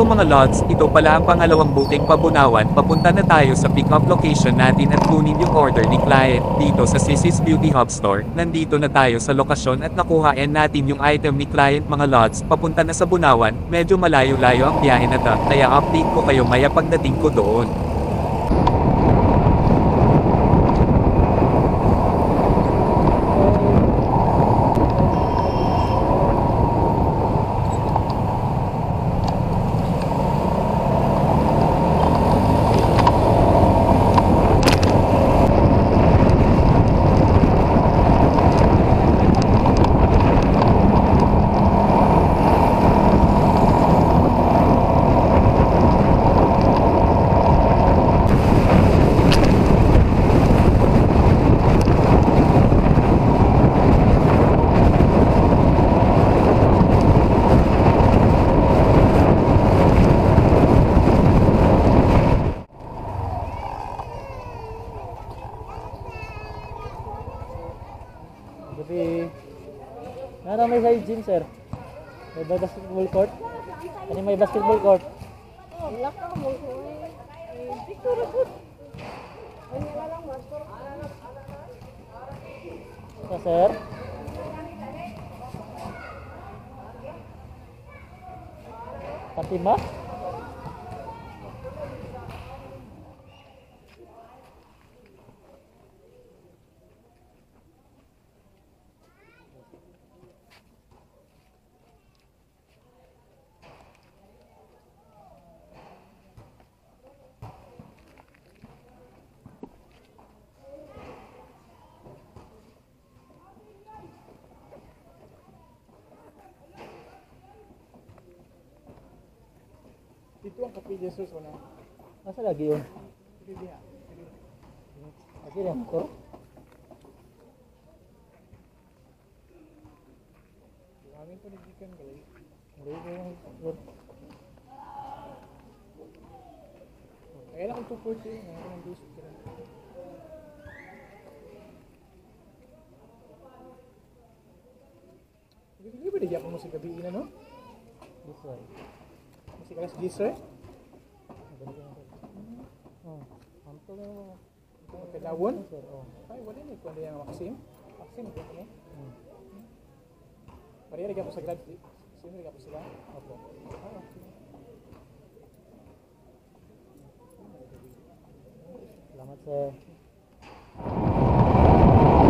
mga lods, ito pala ang pangalawang booking pabunawan, papunta na tayo sa pick-up location natin at kunin yung order ni client, dito sa Sissy's Beauty Hub Store. Nandito na tayo sa lokasyon at nakuhaan natin yung item ni client mga lods, papunta na sa Bunawan, medyo malayo-layo ang biyahe na to, kaya update ko kayo maya pagdating ko doon. Gabi. Nara may side gym, sir. May basketball court. Ano may basketball court? Oh, lock ka mo. Picture ko. Ay, wala lang master. Sir. Fatima? Dito ang Kape Jesus ko na. Asa lagi yun? Hindi ha. Lagi rin, motor? Amin ko nagikan galay. Hindi ko yung motor. Kaya lang kung 240, ngayon ko ng boost ko na. Hindi ba nagyak mo sa gabi na, no? This way. Masih kalas giser? Oh, mantul na mo. Ang kadawon? Sir, oh. Ay, wala na ikaw na yung Maxim. Maxim, ito ko. Pariya nagyak mo sa grad. Sino nagyak mo sila? Opo. Ah, okay. Salamat, sir.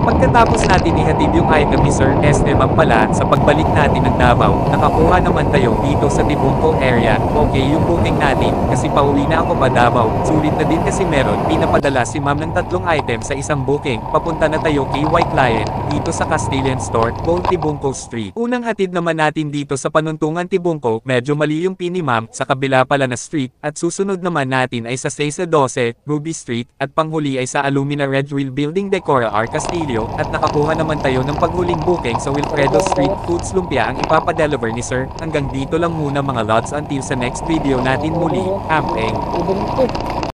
Pagkatapos natin ihatid yung item ni Sir Esteban pala, sa pagbalik natin ng Davao, nakakuha naman tayo dito sa Tibungco area. Okay yung booking natin, kasi pauwi na ako pa Davao. Sulit na din kasi meron, pinapadala si ma'am ng 3 item sa isang booking. Papunta na tayo kay Y Client, dito sa Castilian Store, Old Tibungco Street. Unang hatid naman natin dito sa Panuntungan Tibungco, medyo mali yung pin ni ma'am, sa kabila pala na street, at susunod naman natin ay sa 612, Ruby Street, at panghuli ay sa Alumina Red Wheel Building Decora R. Castillo, at nakakuha naman tayo ng paghuling booking sa Wilfredo Street Foods Lumpia ang ipapadeliver ni Sir. Hanggang dito lang muna mga lods until sa next video natin muli. Ampeng. Ibang ito.